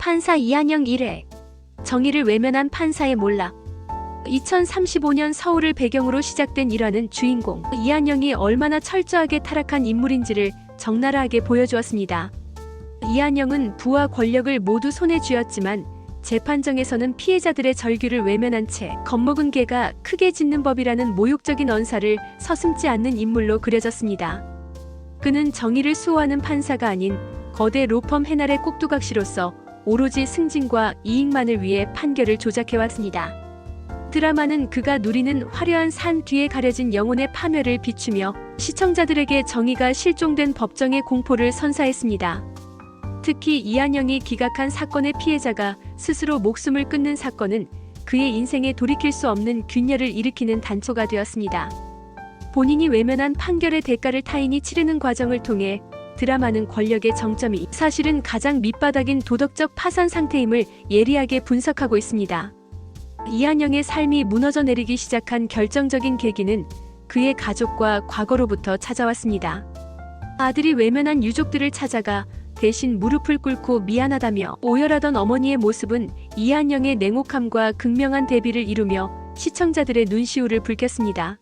판사 이한영 1회. 정의를 외면한 판사의 몰락. 2035년 서울을 배경으로 시작된 일화는 주인공 이한영이 얼마나 철저하게 타락한 인물인지를 적나라하게 보여주었습니다. 이한영은 부와 권력을 모두 손에 쥐었지만 재판정에서는 피해자들의 절규를 외면한 채 겁먹은 개가 크게 짖는 법이라는 모욕적인 언사를 서슴지 않는 인물로 그려졌습니다. 그는 정의를 수호하는 판사가 아닌 거대 로펌 해날의 꼭두각시로서 오로지 승진과 이익만을 위해 판결을 조작해왔습니다. 드라마는 그가 누리는 화려한 산 뒤에 가려진 영혼의 파멸을 비추며 시청자들에게 정의가 실종된 법정의 공포를 선사했습니다. 특히 이한영이 기각한 사건의 피해자가 스스로 목숨을 끊는 사건은 그의 인생에 돌이킬 수 없는 균열을 일으키는 단초가 되었습니다. 본인이 외면한 판결의 대가를 타인이 치르는 과정을 통해 드라마는 권력의 정점이 사실은 가장 밑바닥인 도덕적 파산 상태임을 예리하게 분석하고 있습니다. 이한영의 삶이 무너져 내리기 시작한 결정적인 계기는 그의 가족과 과거로부터 찾아왔습니다. 아들이 외면한 유족들을 찾아가 대신 무릎을 꿇고 미안하다며 오열하던 어머니의 모습은 이한영의 냉혹함과 극명한 대비를 이루며 시청자들의 눈시울을 붉혔습니다.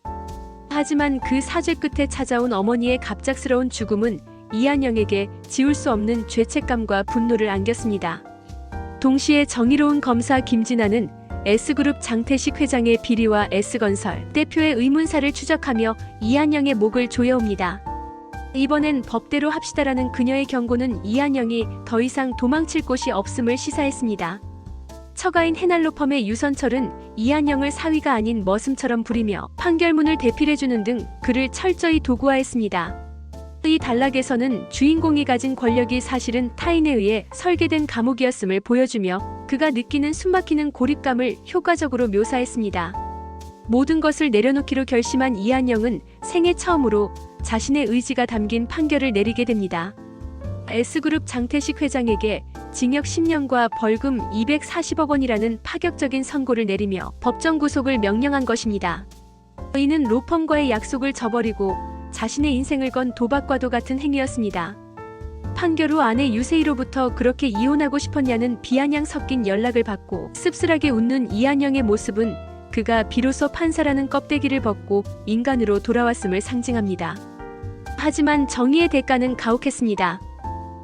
하지만 그 사죄 끝에 찾아온 어머니의 갑작스러운 죽음은 이한영에게 지울 수 없는 죄책감과 분노를 안겼습니다. 동시에 정의로운 검사 김진아는 S그룹 장태식 회장의 비리와 S건설 대표의 의문사를 추적하며 이한영의 목을 조여옵니다. 이번엔 법대로 합시다라는 그녀의 경고는 이한영이 더 이상 도망칠 곳이 없음을 시사했습니다. 처가인 해날로펌의 유선철은 이한영을 사위가 아닌 머슴처럼 부리며 판결문을 대필해주는 등 그를 철저히 도구화했습니다. 이 단락에서는 주인공이 가진 권력이 사실은 타인에 의해 설계된 감옥이었음을 보여주며 그가 느끼는 숨막히는 고립감을 효과적으로 묘사했습니다. 모든 것을 내려놓기로 결심한 이한영은 생애 처음으로 자신의 의지가 담긴 판결을 내리게 됩니다. S그룹 장태식 회장에게 징역 10년과 벌금 240억 원이라는 파격적인 선고를 내리며 법정 구속을 명령한 것입니다. 이는 로펌과의 약속을 저버리고 자신의 인생을 건 도박과도 같은 행위였습니다. 판결 후 아내 유세희로부터 그렇게 이혼하고 싶었냐는 비아냥 섞인 연락을 받고 씁쓸하게 웃는 이한영의 모습은 그가 비로소 판사라는 껍데기를 벗고 인간으로 돌아왔음을 상징합니다. 하지만 정의의 대가는 가혹했습니다.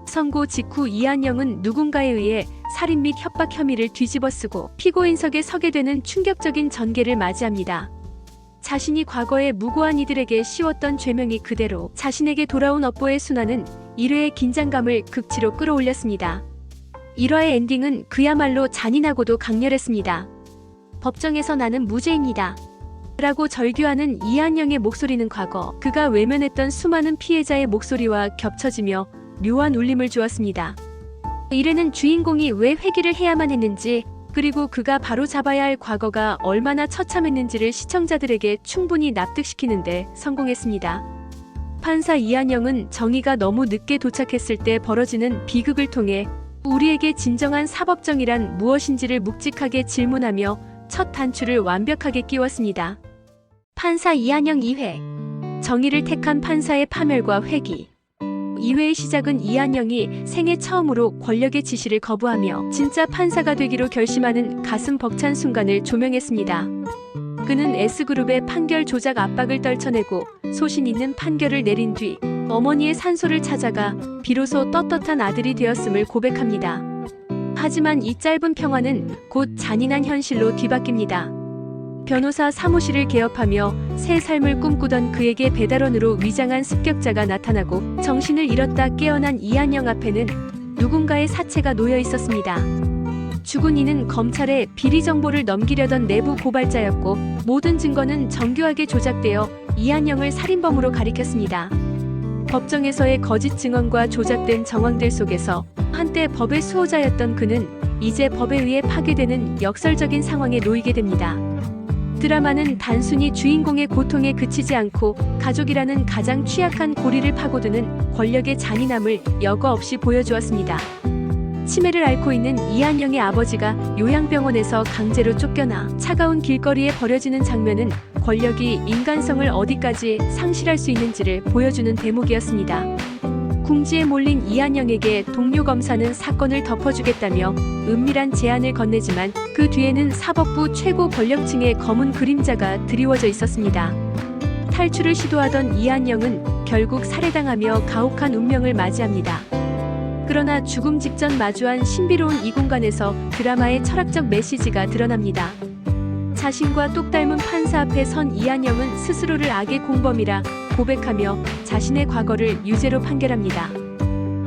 선고 직후 이한영은 누군가에 의해 살인 및 협박 혐의를 뒤집어쓰고 피고인석에 서게 되는 충격적인 전개를 맞이합니다. 자신이 과거에 무고한 이들에게 씌웠던 죄명이 그대로 자신에게 돌아온 업보의 순환은 1회의 긴장감을 극치로 끌어올렸습니다. 1화의 엔딩은 그야말로 잔인하고도 강렬했습니다. 법정에서 나는 무죄입니다. 라고 절규하는 이한영의 목소리는 과거 그가 외면했던 수많은 피해자의 목소리와 겹쳐지며 묘한 울림을 주었습니다. 1회는 주인공이 왜 회귀를 해야만 했는지 그리고 그가 바로잡아야 할 과거가 얼마나 처참했는지를 시청자들에게 충분히 납득시키는데 성공했습니다. 판사 이한영은 정의가 너무 늦게 도착했을 때 벌어지는 비극을 통해 우리에게 진정한 사법정의란 무엇인지를 묵직하게 질문하며 첫 단추를 완벽하게 끼웠습니다. 판사 이한영 2회. 정의를 택한 판사의 파멸과 회귀. 2회의 시작은 이한영이 생애 처음으로 권력의 지시를 거부하며 진짜 판사가 되기로 결심하는 가슴 벅찬 순간을 조명했습니다. 그는 S그룹의 판결 조작 압박을 떨쳐내고 소신 있는 판결을 내린 뒤 어머니의 산소를 찾아가 비로소 떳떳한 아들이 되었음을 고백합니다. 하지만 이 짧은 평화는 곧 잔인한 현실로 뒤바뀝니다. 변호사 사무실을 개업하며 새 삶을 꿈꾸던 그에게 배달원으로 위장한 습격자가 나타나고 정신을 잃었다 깨어난 이한영 앞에는 누군가의 사체가 놓여 있었습니다. 죽은 이는 검찰에 비리 정보를 넘기려던 내부 고발자였고 모든 증거는 정교하게 조작되어 이한영을 살인범으로 가리켰습니다. 법정에서의 거짓 증언과 조작된 정황들 속에서 한때 법의 수호자였던 그는 이제 법에 의해 파괴되는 역설적인 상황에 놓이게 됩니다. 드라마는 단순히 주인공의 고통에 그치지 않고 가족이라는 가장 취약한 고리를 파고드는 권력의 잔인함을 여과 없이 보여주었습니다. 치매를 앓고 있는 이한영의 아버지가 요양병원에서 강제로 쫓겨나 차가운 길거리에 버려지는 장면은 권력이 인간성을 어디까지 상실할 수 있는지를 보여주는 대목이었습니다. 궁지에 몰린 이한영에게 동료 검사는 사건을 덮어주겠다며 은밀한 제안을 건네지만 그 뒤에는 사법부 최고 권력층의 검은 그림자가 드리워져 있었습니다. 탈출을 시도하던 이한영은 결국 살해당하며 가혹한 운명을 맞이합니다. 그러나 죽음 직전 마주한 신비로운 이 공간에서 드라마의 철학적 메시지가 드러납니다. 자신과 똑 닮은 판사 앞에 선 이한영은 스스로를 악의 공범이라 고백하며 자신의 과거를 유죄로 판결합니다.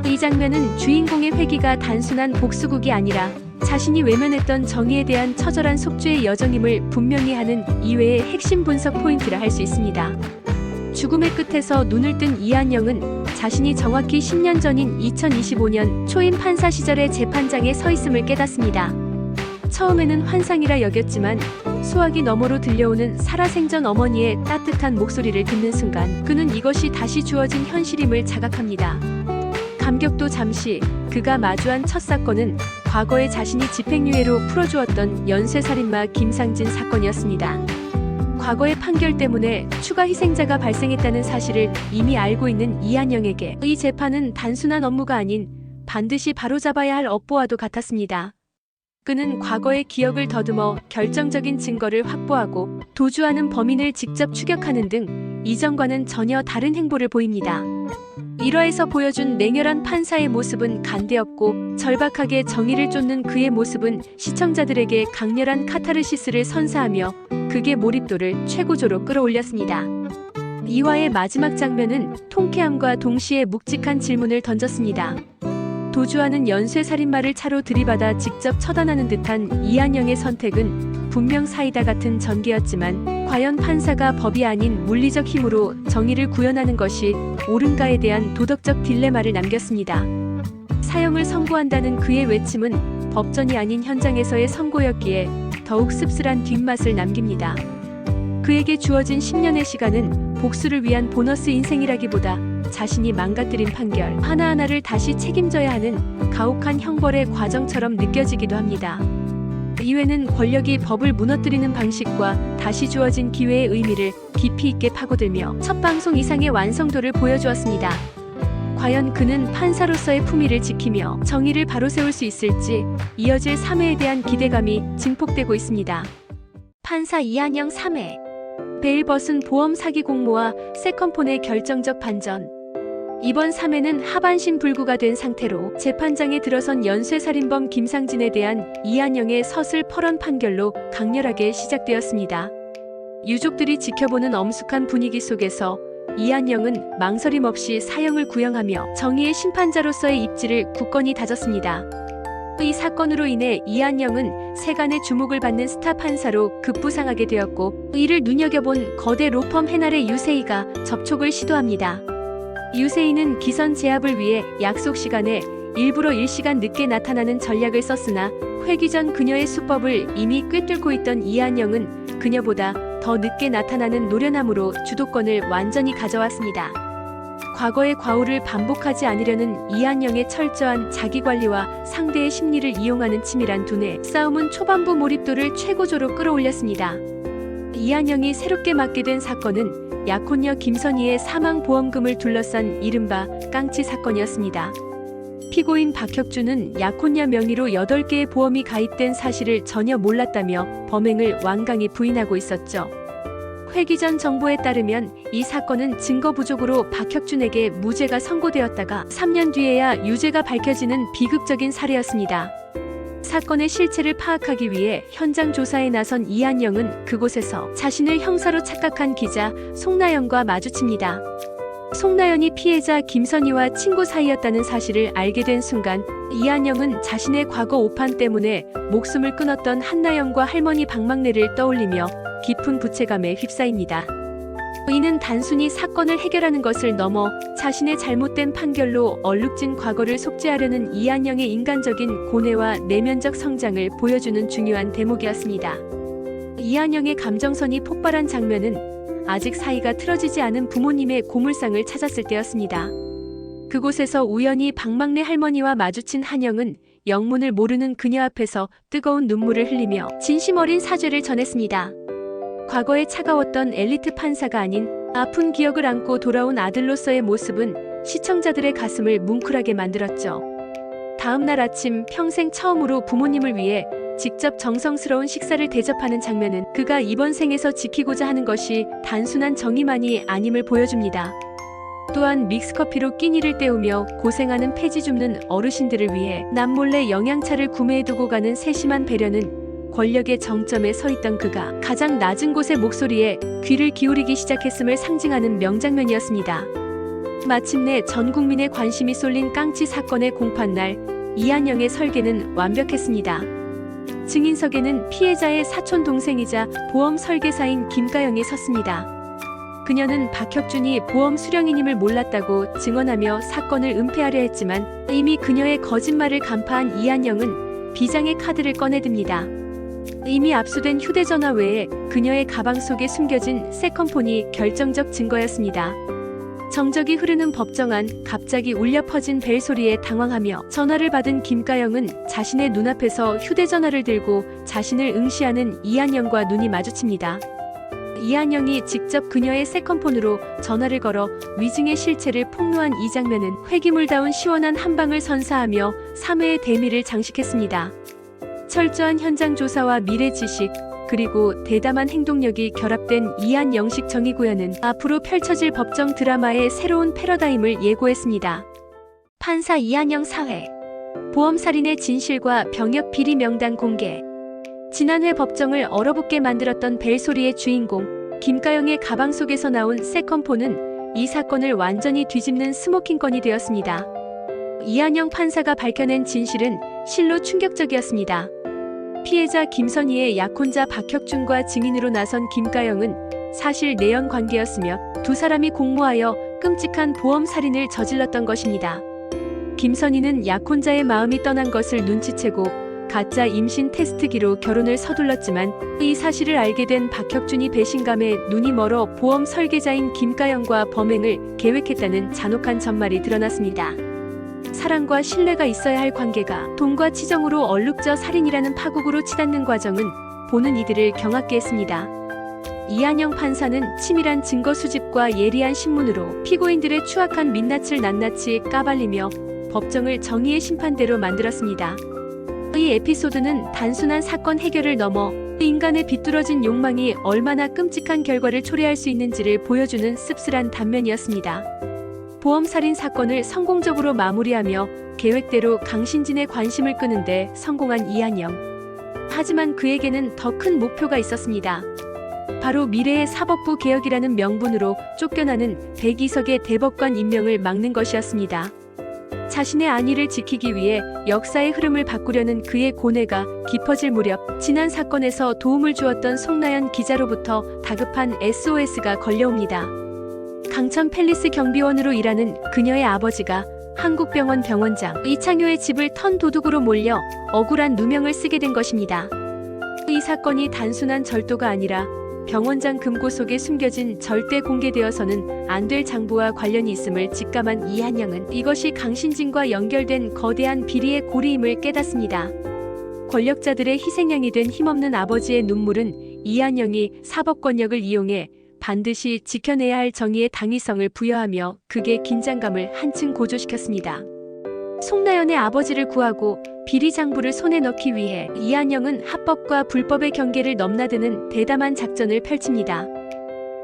이 장면은 주인공의 회귀가 단순한 복수극이 아니라 자신이 외면했던 정의에 대한 처절한 속죄의 여정임을 분명히 하는 이외의 핵심 분석 포인트라 할 수 있습니다. 죽음의 끝에서 눈을 뜬 이한영은 자신이 정확히 10년 전인 2025년 초임 판사 시절의 재판장에 서 있음을 깨닫습니다. 처음에는 환상이라 여겼지만 수화기 너머로 들려오는 살아생전 어머니의 따뜻한 목소리를 듣는 순간 그는 이것이 다시 주어진 현실임을 자각합니다. 감격도 잠시. 그가 마주한 첫 사건은 과거에 자신이 집행유예로 풀어주었던 연쇄살인마 김상진 사건이었습니다. 과거의 판결 때문에 추가 희생자가 발생했다는 사실을 이미 알고 있는 이한영에게 이 재판은 단순한 업무가 아닌 반드시 바로잡아야 할 업보와도 같았습니다. 그는 과거의 기억을 더듬어 결정적인 증거를 확보하고 도주하는 범인을 직접 추격하는 등 이전과는 전혀 다른 행보를 보입니다. 1화에서 보여준 냉혈한 판사의 모습은 간대없고 절박하게 정의를 쫓는 그의 모습은 시청자들에게 강렬한 카타르시스를 선사하며 극의 몰입도를 최고조로 끌어올렸습니다. 2화의 마지막 장면은 통쾌함과 동시에 묵직한 질문을 던졌습니다. 도주하는 연쇄살인마를 차로 들이받아 직접 처단하는 듯한 이한영의 선택은 분명 사이다 같은 전개였지만 과연 판사가 법이 아닌 물리적 힘으로 정의를 구현하는 것이 옳은가에 대한 도덕적 딜레마를 남겼습니다. 사형을 선고한다는 그의 외침은 법전이 아닌 현장에서의 선고였기에 더욱 씁쓸한 뒷맛을 남깁니다. 그에게 주어진 10년의 시간은 복수를 위한 보너스 인생이라기보다 자신이 망가뜨린 판결 하나하나를 다시 책임져야 하는 가혹한 형벌의 과정처럼 느껴지기도 합니다. 이외는 권력이 법을 무너뜨리는 방식과 다시 주어진 기회의 의미를 깊이 있게 파고들며 첫 방송 이상의 완성도를 보여주었습니다. 과연 그는 판사로서의 품위를 지키며 정의를 바로 세울 수 있을지 이어질 3회에 대한 기대감이 증폭되고 있습니다. 판사 이한영 3회. 베일벗은 보험 사기 공모와 세컨폰의 결정적 반전. 이번 3회는 하반신 불구가 된 상태로 재판장에 들어선 연쇄살인범 김상진에 대한 이한영의 서슬퍼런 판결로 강렬하게 시작되었습니다. 유족들이 지켜보는 엄숙한 분위기 속에서 이한영은 망설임 없이 사형을 구형하며 정의의 심판자로서의 입지를 굳건히 다졌습니다. 이 사건으로 인해 이한영은 세간의 주목을 받는 스타 판사로 급부상하게 되었고 이를 눈여겨본 거대 로펌 헤날의 유세이가 접촉을 시도합니다. 유세이는 기선 제압을 위해 약속 시간에 일부러 1시간 늦게 나타나는 전략을 썼으나 회기 전 그녀의 수법을 이미 꿰뚫고 있던 이한영은 그녀보다 더 늦게 나타나는 노련함으로 주도권을 완전히 가져왔습니다. 과거의 과오를 반복하지 않으려는 이한영의 철저한 자기관리와 상대의 심리를 이용하는 치밀한 두뇌 싸움은 초반부 몰입도를 최고조로 끌어올렸습니다. 이한영이 새롭게 맡게 된 사건은 약혼녀 김선희의 사망보험금을 둘러싼 이른바 깡치 사건이었습니다. 피고인 박혁주는 약혼녀 명의로 8개의 보험이 가입된 사실을 전혀 몰랐다며 범행을 완강히 부인하고 있었죠. 회기 전 정보에 따르면 이 사건은 증거 부족으로 박혁준에게 무죄가 선고되었다가 3년 뒤에야 유죄가 밝혀지는 비극적인 사례였습니다. 사건의 실체를 파악하기 위해 현장 조사에 나선 이한영은 그곳에서 자신을 형사로 착각한 기자 송나연과 마주칩니다. 송나연이 피해자 김선희와 친구 사이였다는 사실을 알게 된 순간 이한영은 자신의 과거 오판 때문에 목숨을 끊었던 한나연과 할머니 박막래를 떠올리며 깊은 부채감에 휩싸입니다. 이는 단순히 사건을 해결하는 것을 넘어 자신의 잘못된 판결로 얼룩진 과거를 속죄하려는 이한영의 인간적인 고뇌와 내면적 성장을 보여주는 중요한 대목이었습니다. 이한영의 감정선이 폭발한 장면은 아직 사이가 틀어지지 않은 부모님의 고물상을 찾았을 때였습니다. 그곳에서 우연히 박막래 할머니와 마주친 한영은 영문을 모르는 그녀 앞에서 뜨거운 눈물을 흘리며 진심 어린 사죄를 전했습니다. 과거에 차가웠던 엘리트 판사가 아닌 아픈 기억을 안고 돌아온 아들로서의 모습은 시청자들의 가슴을 뭉클하게 만들었죠. 다음 날 아침 평생 처음으로 부모님을 위해 직접 정성스러운 식사를 대접하는 장면은 그가 이번 생에서 지키고자 하는 것이 단순한 정의만이 아님을 보여줍니다. 또한 믹스커피로 끼니를 때우며 고생하는 폐지 줍는 어르신들을 위해 남몰래 영양차를 구매해두고 가는 세심한 배려는 권력의 정점에 서 있던 그가 가장 낮은 곳의 목소리에 귀를 기울이기 시작했음을 상징하는 명장면이었습니다. 마침내 전 국민의 관심이 쏠린 깡치 사건의 공판날, 이한영의 설계는 완벽했습니다. 증인석에는 피해자의 사촌 동생이자 보험 설계사인 김가영이 섰습니다. 그녀는 박혁준이 보험 수령인임을 몰랐다고 증언하며 사건을 은폐하려 했지만 이미 그녀의 거짓말을 간파한 이한영은 비장의 카드를 꺼내듭니다. 이미 압수된 휴대전화 외에 그녀의 가방 속에 숨겨진 세컨폰이 결정적 증거였습니다. 정적이 흐르는 법정안, 갑자기 울려 퍼진 벨소리에 당황하며 전화를 받은 김가영은 자신의 눈앞에서 휴대전화를 들고 자신을 응시하는 이한영과 눈이 마주칩니다. 이한영이 직접 그녀의 세컨폰으로 전화를 걸어 위증의 실체를 폭로한 이 장면은 회기물다운 시원한 한방을 선사하며 3회의 대미를 장식했습니다. 철저한 현장 조사와 미래 지식, 그리고 대담한 행동력이 결합된 이한영식 정의구현은 앞으로 펼쳐질 법정 드라마의 새로운 패러다임을 예고했습니다. 판사 이한영 사회, 보험살인의 진실과 병역 비리 명단 공개. 지난해 법정을 얼어붙게 만들었던 벨소리의 주인공 김가영의 가방 속에서 나온 세컨폰은 이 사건을 완전히 뒤집는 스모킹건이 되었습니다. 이한영 판사가 밝혀낸 진실은 실로 충격적이었습니다. 피해자 김선희의 약혼자 박혁준과 증인으로 나선 김가영은 사실 내연 관계였으며 두 사람이 공모하여 끔찍한 보험 살인을 저질렀던 것입니다. 김선희는 약혼자의 마음이 떠난 것을 눈치채고 가짜 임신 테스트기로 결혼을 서둘렀지만 이 사실을 알게 된 박혁준이 배신감에 눈이 멀어 보험 설계자인 김가영과 범행을 계획했다는 잔혹한 전말이 드러났습니다. 사랑과 신뢰가 있어야 할 관계가 돈과 치정으로 얼룩져 살인이라는 파국으로 치닫는 과정은 보는 이들을 경악게 했습니다. 이한영 판사는 치밀한 증거 수집과 예리한 신문으로 피고인들의 추악한 민낯을 낱낱이 까발리며 법정을 정의의 심판대로 만들었습니다. 이 에피소드는 단순한 사건 해결을 넘어 인간의 비뚤어진 욕망이 얼마나 끔찍한 결과를 초래할 수 있는지를 보여주는 씁쓸한 단면이었습니다. 보험살인 사건을 성공적으로 마무리하며 계획대로 강신진의 관심을 끄는데 성공한 이한영. 하지만 그에게는 더 큰 목표가 있었습니다. 바로 미래의 사법부 개혁이라는 명분으로 쫓겨나는 백이석의 대법관 임명을 막는 것이었습니다. 자신의 안위를 지키기 위해 역사의 흐름을 바꾸려는 그의 고뇌가 깊어질 무렵 지난 사건에서 도움을 주었던 송나연 기자로부터 다급한 SOS가 걸려옵니다. 강천 팰리스 경비원으로 일하는 그녀의 아버지가 한국병원 병원장 이창효의 집을 턴 도둑으로 몰려 억울한 누명을 쓰게 된 것입니다. 이 사건이 단순한 절도가 아니라 병원장 금고 속에 숨겨진 절대 공개되어서는 안 될 장부와 관련이 있음을 직감한 이한영은 이것이 강신진과 연결된 거대한 비리의 고리임을 깨닫습니다. 권력자들의 희생양이 된 힘없는 아버지의 눈물은 이한영이 사법권력을 이용해 반드시 지켜내야 할 정의의 당위성을 부여하며 극의 긴장감을 한층 고조시켰습니다. 송나연의 아버지를 구하고 비리 장부를 손에 넣기 위해 이한영은 합법과 불법의 경계를 넘나드는 대담한 작전을 펼칩니다.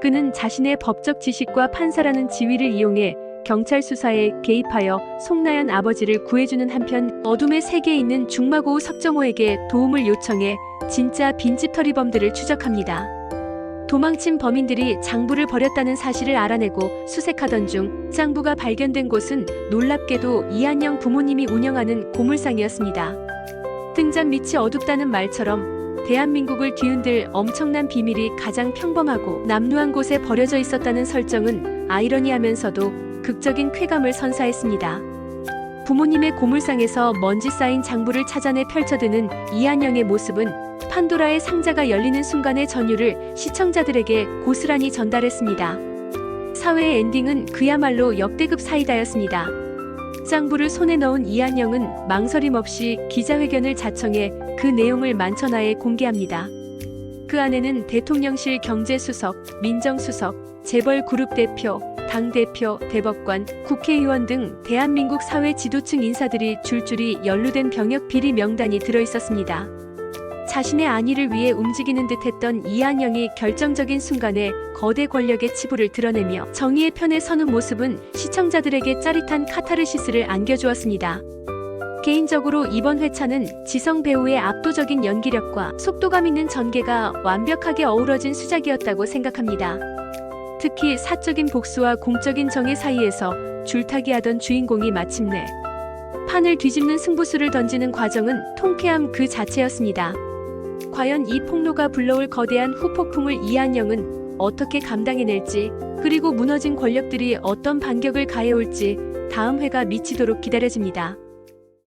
그는 자신의 법적 지식과 판사라는 지위를 이용해 경찰 수사에 개입하여 송나연 아버지를 구해주는 한편 어둠의 세계에 있는 중마고우 석정호에게 도움을 요청해 진짜 빈집털이범들을 추적합니다. 도망친 범인들이 장부를 버렸다는 사실을 알아내고 수색하던 중 장부가 발견된 곳은 놀랍게도 이한영 부모님이 운영하는 고물상이었습니다. 등잔 밑이 어둡다는 말처럼 대한민국을 뒤흔들 엄청난 비밀이 가장 평범하고 남루한 곳에 버려져 있었다는 설정은 아이러니하면서도 극적인 쾌감을 선사했습니다. 부모님의 고물상에서 먼지 쌓인 장부를 찾아내 펼쳐드는 이한영의 모습은 판도라의 상자가 열리는 순간의 전율을 시청자들에게 고스란히 전달했습니다. 사회의 엔딩은 그야말로 역대급 사이다였습니다. 장부를 손에 넣은 이한영은 망설임 없이 기자회견을 자청해 그 내용을 만천하에 공개합니다. 그 안에는 대통령실 경제수석, 민정수석, 재벌그룹 대표, 당대표, 대법관, 국회의원 등 대한민국 사회 지도층 인사들이 줄줄이 연루된 병역 비리 명단이 들어있었습니다. 자신의 안위를 위해 움직이는 듯했던 이한영이 결정적인 순간에 거대 권력의 치부를 드러내며 정의의 편에 서는 모습은 시청자들에게 짜릿한 카타르시스를 안겨주었습니다. 개인적으로 이번 회차는 지성 배우의 압도적인 연기력과 속도감 있는 전개가 완벽하게 어우러진 수작이었다고 생각합니다. 특히 사적인 복수와 공적인 정의 사이에서 줄타기하던 주인공이 마침내 판을 뒤집는 승부수를 던지는 과정은 통쾌함 그 자체였습니다. 과연 이 폭로가 불러올 거대한 후폭풍을 이한영은 어떻게 감당해낼지, 그리고 무너진 권력들이 어떤 반격을 가해올지 다음 회가 미치도록 기다려집니다.